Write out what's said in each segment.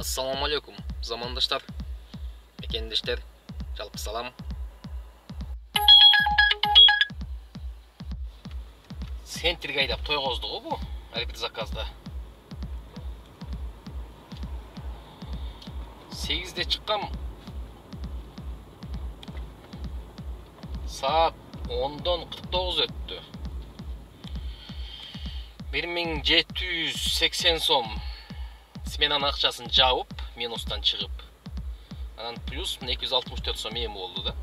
Assalamu alaikum, zamandaşlar, mekendeşler, жалпы салам. Sentirge айдап тойгозду го бу, ар бир заказда. 8'de чыккам. Saat 10'dan 49 öttü. 1780 сом. Сменанын акчасын жабып, минустан чыгып. Анан плюс 264 сом эми болду да.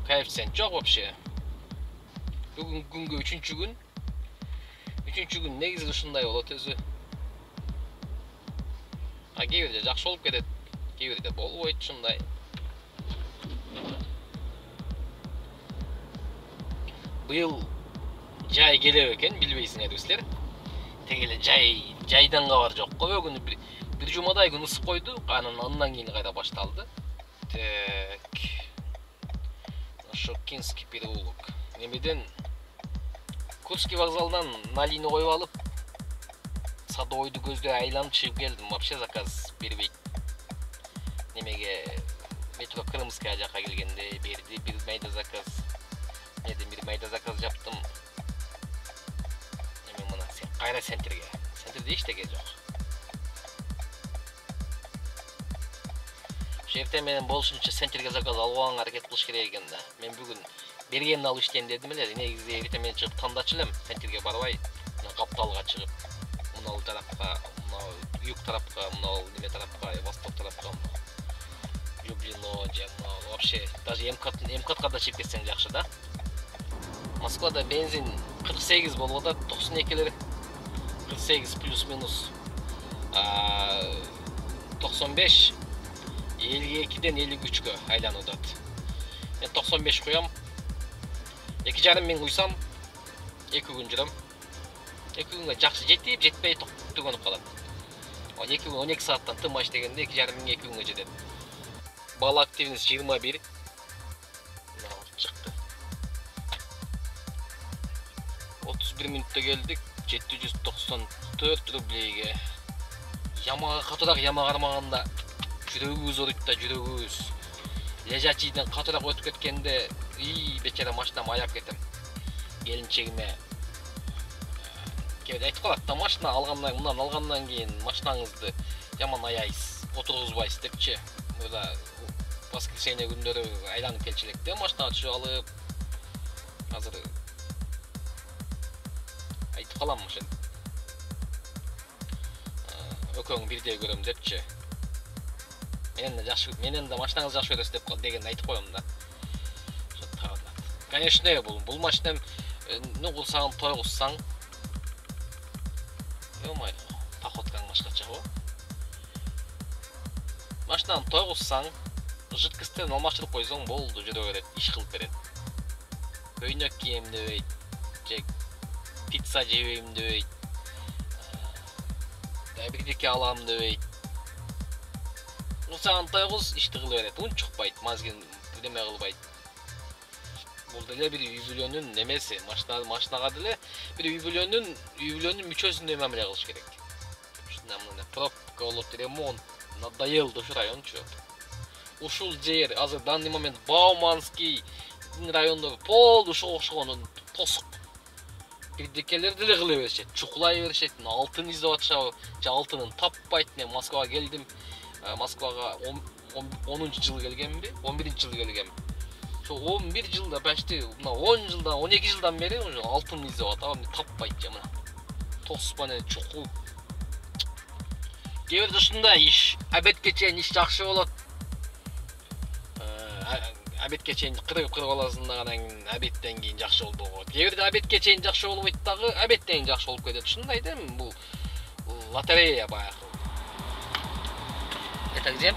Коэффициент жок вообще. Бүгүнкү күнгө 3-чү күн. 3-чү күн негизи ушундай болот өзү. А кээ бирде жакшы болуп кетет, кээ бирде болбойт ушундай. Быйыл жай келе экен, билбейсиңер силер. Тегеле жайдан кабар жок. Көбөгүнү бир жумадай күн ысып койду, андан кийин кайра башталды. Так. Шокинский переулок. Немеден Курский вокзалдан на линию коюп алып, Садовойду көздөй айланып чыгып келдим. Вообще заказ бербейт. Немеге метро Крымская жака келгенде берди бир майда заказ. Меден бир майда заказ жаптым. Эми мына кайра центрге. Центрде эчтеке жок. Жерде менен болушунча центрге заказ алганга аракет кылыш керек экен да. Мен бүгүн бергенин алып иштейм дедим эле. Негизи эртең менен чыгып тандачу элем, центрге барбай, капталга чыгып, мына тарапка, мына юг тарапка, мына неме тарапка, восток тарапка, Люблино, жана вообще даже МКАДка да чыгып кетсең жакшы да. Москвада бензин 48 болуп атат, 92лер 48 плюс-минус 95 52ден 53гө айланып атат. Мен 95 куям. 2,5 миң куйсам 2 күн жүрөм. 2 күнгө жакшы жетип, жетпей түгөнүп калат. 2 күн 12 сааттан тым иштегенде 2,5 миң 2 күнгө жетет. Бал активность 21. Чыкты. 31 мүнөттө келдик. 794 рублейге. Ямага катыраак яма кармаганда жүрөгүбүз ооруйт да, жүрөгүбүз. Лежачийден катыраак өтүп кеткенде, бечара машинам аяп кетем. Келинчегиме кээ айтып калат да, машина алгандан кийин машинаңызды жаман аяйсыз, отургузбайсыз депчи. Мына воскресенье күндөрү айланып келчү электе, машинага түшүп алып. Азыр айтып калам ошентип. Өкөң бирдей көрөм депчи. Менен да машинаңыз жакшы көрөсүз деп деген айтып коем да. Конечно, бул машинам кылсаң тойгузсаң. Ой, походкаң башкача го. Машинаны тойгузсаң, жидкостьтен алмаштырып койсоң болду, жүрө берет, иш кылып берет. Көйнөк кийем дебейт, же пицца жебейм дебейт. Бирдеке алам дебейт. Саған тойгуз, ишти кыла берет, унчукпайт, мазгин деме кылбайт. Бул деле бир үй-бүлөнүн немеси, машинага деле бир үй-бүлөнүн мүчөсүндөй мамиле кылыш керек. Ушундай мына пробка болот, ремонт, надоелди ушу райончу. Ушул жер азыр данный момент Бауманский райондо пол ушуга окшогон тосук. Бирдекелер деле кыла беришет, чукулай беришет, алтын издеп атышабы, же алтынын таппайт. Мен Москвага келдим. Москвага 10-жылы келгенби, 11-жылы келгем. Şu 11 жылда почти 10 жылдан 12 жылдан бери алтын издеп атам, таппайт жаман. Тоспаны чукул. Кээ бирде ушундай иш, обедке чейин иш жакшы болот. Обедке чейин кырып аласың да, анан кийин обедтен кийин жакшы болбойт. Кээ бирде обедке чейин жакшы болбойт дагы, обедтен кийин жакшы болуп кетет. Ушундай да, бул лотерея баягы. Это где?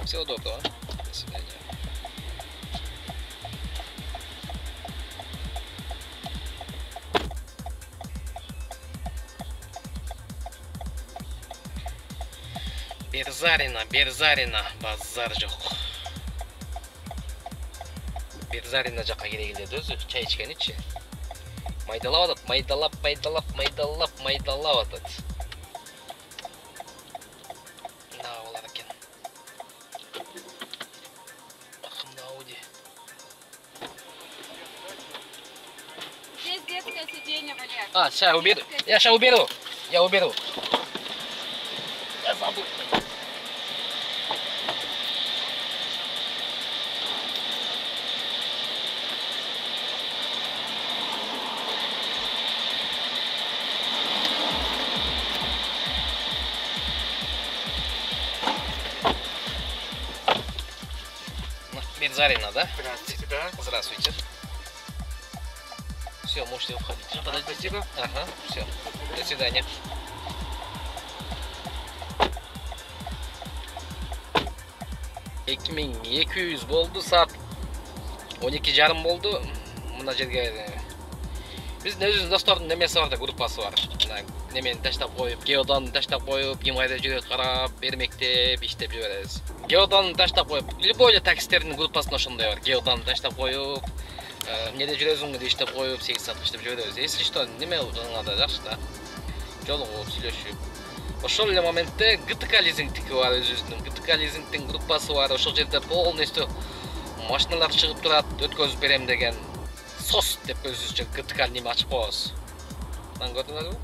Всего доброго. До свидания. Берзарина, базар жок. Берзарина жаққа келе келеді өзі, чай ішкен іші. Майдалап атады, майдалап атады. Да, олар екен. Ақымда Ауди. Здесь детское сиденье, Валер. А, сейчас уберу. Я сейчас уберу. Я уберу. Я забыл. Берзарина, да? Здравствуйте, да. Здравствуйте. Все, можете уходить. Спасибо. Ага, все. До свидания. $2200 болды, saat 12:30 болды. Мына жерге біздің өзіміз достардың немесі бар да, группасы бар. Немені таштап қойып, геодан таштап қойып, кимайда жүреді қарап, бермектеп, иштеп жібересіз. Геодан таштап қойып, любой таксистердің группасында ошондой бар. Геодан таштап қойып, неде жүрөсүң деп иштеп қойып, 8 саат иштеп жіберебиз. Если что, неме жаңада жакшы да. Жолугуп, сүйлөшүп. Ошол эле моментте ГТК лизингтики бар, өзүбүздүн ГТК лизингтин группасы бар. Ошол жерде полностью машиналар чыгып турат, өткөзүп берем деген СОС деп өзүбүзчө ГТК неме ачып коебуз. Мына көрдүңүзбү?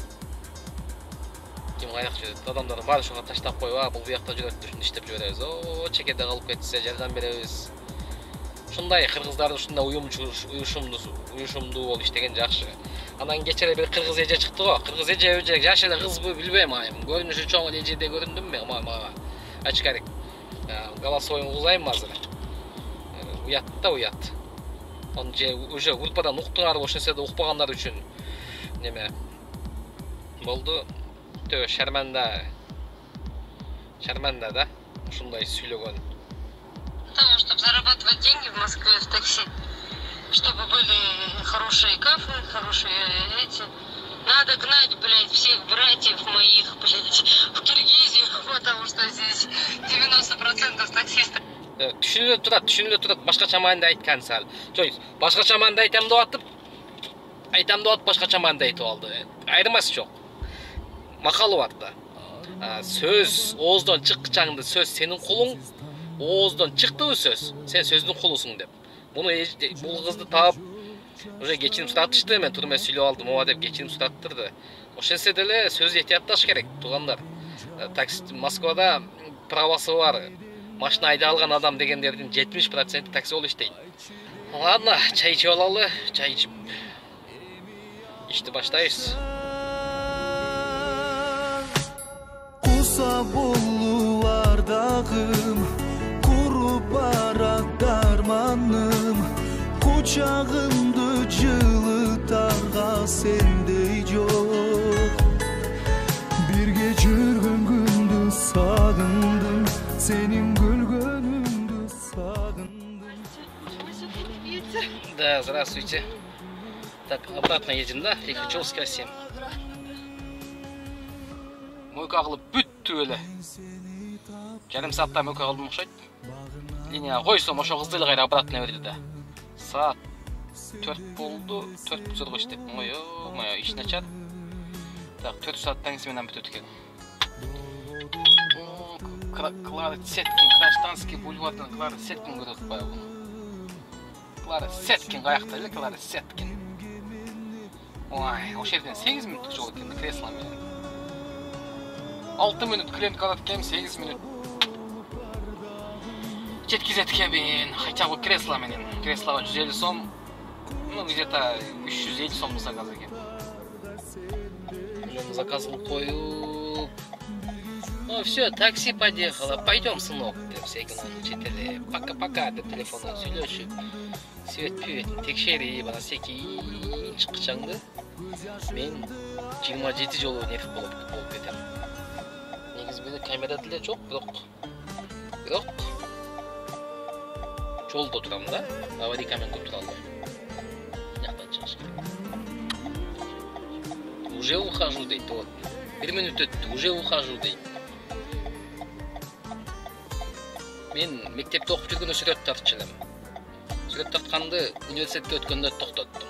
Ким каяк жүрөт? Адамдарды баары ошого таштап коюп, бул буякта жүрөт деп иштеп жиберебиз. О, чекеде калып кетсе жардам беребиз. Ушундай кыргыздар ушундай уюшумдуу болуп иштеген жакшы. Анан кечээ бир кыргыз эже чыкты го. Кыргыз эже жаш эле кызбы билбейм айым. Көрүнүшү чоң эжеде көрүндүмбү? Мага ачкарик. Голосовойун узайм азыр. Уят. Он же уже группадан уктуңар, ошол нерседе укпагандар үчүн неме болду. Төө шарманда да, ушундай сүйлөгөн. Того, чтобы зарабатывать деньги в Москве в такси, чтобы были хорошие кафе, хорошие эти. Надо гнать, блядь, всех братьев моих, блядь, в Киргизию, потому что здесь 90% таксистов. Түшүнүлө турат, башкача маанida айткан сал. Жок, башкача маанida айтам деп атып, башкача маанida айтып алды. Айырмасы жок. Макалы бар да. Сөз ооздан чыккычаңды сөз сенин кулуң, ооздан чыктыбы сөз, сен сөздүн кулусуң деп. Бул кызды таап уже кечирим суратышты, мен туруп сүйлөп алдым, ооба деп кечирим сураттырды. Ошентсе деле сөз этиятташ керек, туугандар. Такси Москвада правасы бар. Машина айда алган адам дегендердин 70% такси болуп иштейт. Ладно, чай ичип алалы, чай ичип ишти баштайбыз. Куса булуулардагым, куруп барат дарманым, кучагымды жылытарга сендей жок. Бирге жүргөн күндү сагындым, сенин күлгөнүңдү сагындым. Да, здравствуйте. Так, обратно едем, да? Лихачевская 7. Мойка кылып бүттү эле. Жарым саатта мойка кылдым окшойт. Линия койсом ошо кызды эле кайра обратно берди да. Саат 4 болду, 4 бузурга иштеп. Моё, иш начар. Так, 4 сааттан кийин менен бүтөт экен. Клара Сеткин, Гражданский бульвардан Клара Сеткин көрөт баягы. Клара Сеткин каякта эле, Клара Сеткин. Ой, ошол жерден 8 мүнөттүк жол экен, кресло менен. 6 мүнөт клиент калат экен, 8 мүнөт. Жеткизет экен, хотя бы кресло менен. Креслого 150 сом, ну где-то 350 сом заказ экен. Заказ коюп. Ну все, такси подъехало, пойдем, сынок, деп сегинан четеле. Пока-пока деп телефондан сүйлөшүп. Свет-пюет, текшерип, анан секин чыккычаңды. Мен 27 жолу нерв болуп кетем. Негизи менде камера деле жок, бирок жолдо турам да, аварийкамен көп тура албайм. Жактан чыгыш керек. Уже ухожу дейт, вот. 1 минут өттү, уже ухожу дейт. Мен мектепте окуп жүргөндө сүрөт тартчу элем. Сүрөт тартканды университетке өткөндө токтоттум.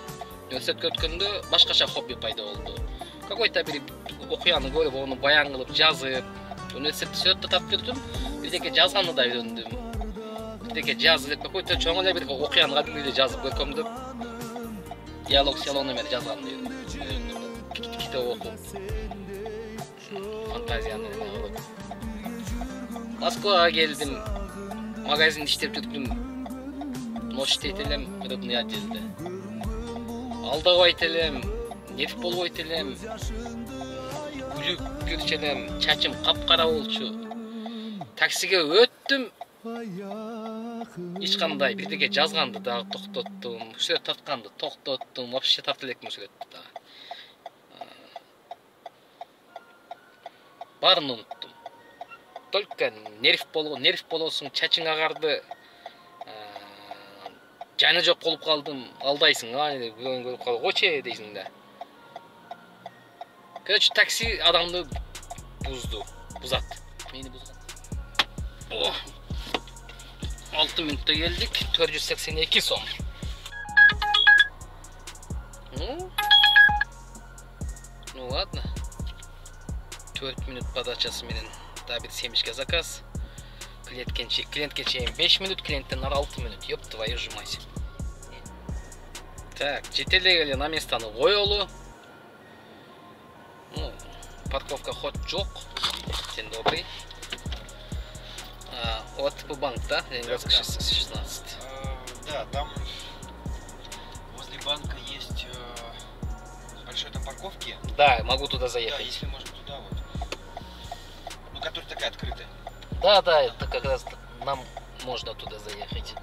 Университетке өткөндө башкача хобби пайда болду. Какой-то бир окуяны көрүп, аны баян кылып, жазып, университетте сүрөттү тартып жүрдүм. Бирдеке жазганды да үйрөндүм. Бирдеке жазып, какой-то чоң эле бир окуяны кадимгидей жазып көркөмдөп, диалог менен жазганды үйрөндүм. Китеп окуп, фантазияны кылып. Москвага келдим, магазинде иштеп жүрдүм. Ночь дейт элем, рыбный отделде. Алдабайт элем, нерв болбойт элем, күлүп жүрчү элем, чачым капкара болчу. Таксиге өттүм. Эч кандай бирдеке жазганды дагы токтоттум, сүрөт тартканды токтоттум, вообще тарта элекмин сүрөттү дагы. Барын уnuttум. Только нерв болосуң, чачың агарды. Жаны жок болуп калдым, алдайсың, бирөөнү көрүп калып, оче дейсиң да. Короче, такси адамды бузат. Мени бузган. 6 минутта келдик, 482 сом. Ну ладно. 4 минут подачасы менен да бир семечке заказ. Клиентке чейин 5 минут, клиенттен ары 6 минут. Ёп твою ж мать. Так, жетелегеле на местаны коелу. Ну, парковка ход жок. День добрый. ОТП банк, да? Ленинградская 16. Да, там возле банка есть большой там парковки. Да, могу туда Да, заехать. если можно туда вот. Ну, которая такая открытая. Да, это как раз нам можно туда заехать.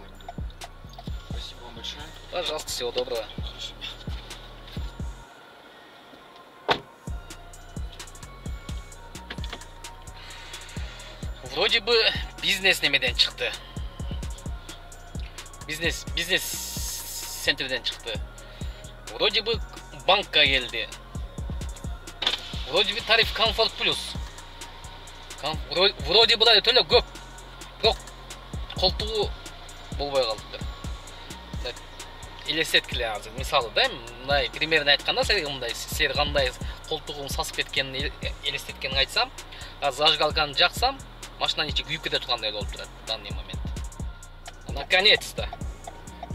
Спасибо вам большое. Пожалуйста, всего доброго. Хорошо. Вроде бы бизнес немеден чыкты. Бизнес центрден чыкты. Вроде бы банкка келди. Вроде бы тариф комфорт плюс. Вроде бы да төлө көп. Бирок колтугу болбой калды. Элестеткиле азыр. Мисалы да, мындай примерно айтканда, сер кандай колтугум сасып кеткенин элестеткенин айтсам, зажигалканы жаксам, машинанын ичи күйүп кете тургандай болуп турат в данный момент. Наконец-то.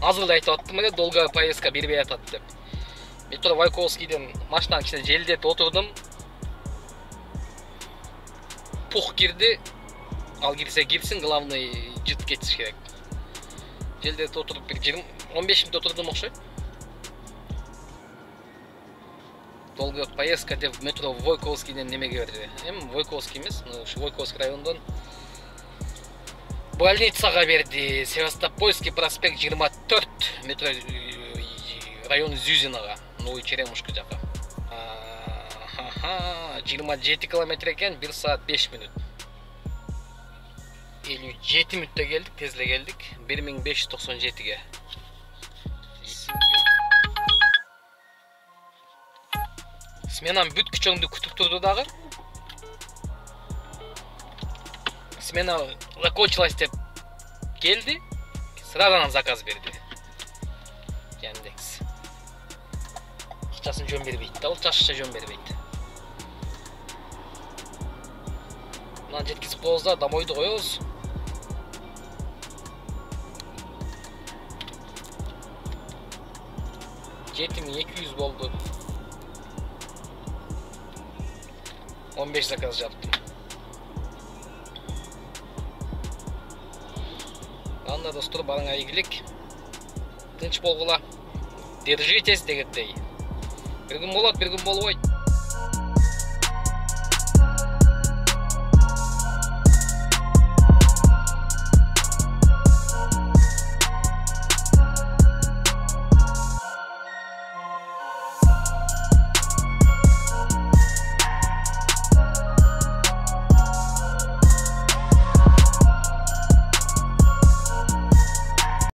Азыр да айтып аттым эле, долгая поездка бербей атат деп. Мен тура Вайковскийден машинаны кичине желдетип отурдум. Пух кирди. Ал кирсе кирсин, главный жыт кетиш керек. Желдетип отуруп бир 15 минут отурдум окшойт. Долгая поездка деп метро Войковскийден немеге берди. Войковский эмес, ушу Войковский райондон больницага берди. Севастопольский проспект 24, метро район Зюзинага, Новый Черемушка жака. 27 километр экен, 1 саат 5 минут. 57 минутта келдик, тезле келдик. 1597ге. Сменам бүт күчөңдү күтүп турду дагы. Смена закончилась деп келди. Сразу заказ берди. Яндекс. Акчасын жөн бербейт да, ол чашча жөн бербейт. Мына жеткизип коебуз да, домойду коебуз. $7200 болду. 15 заказ yaptım. Анда достор, барыңа ийгилик. Тынч болгула. Держитесь дегендей. Bir gün болот, bir gün болбойт.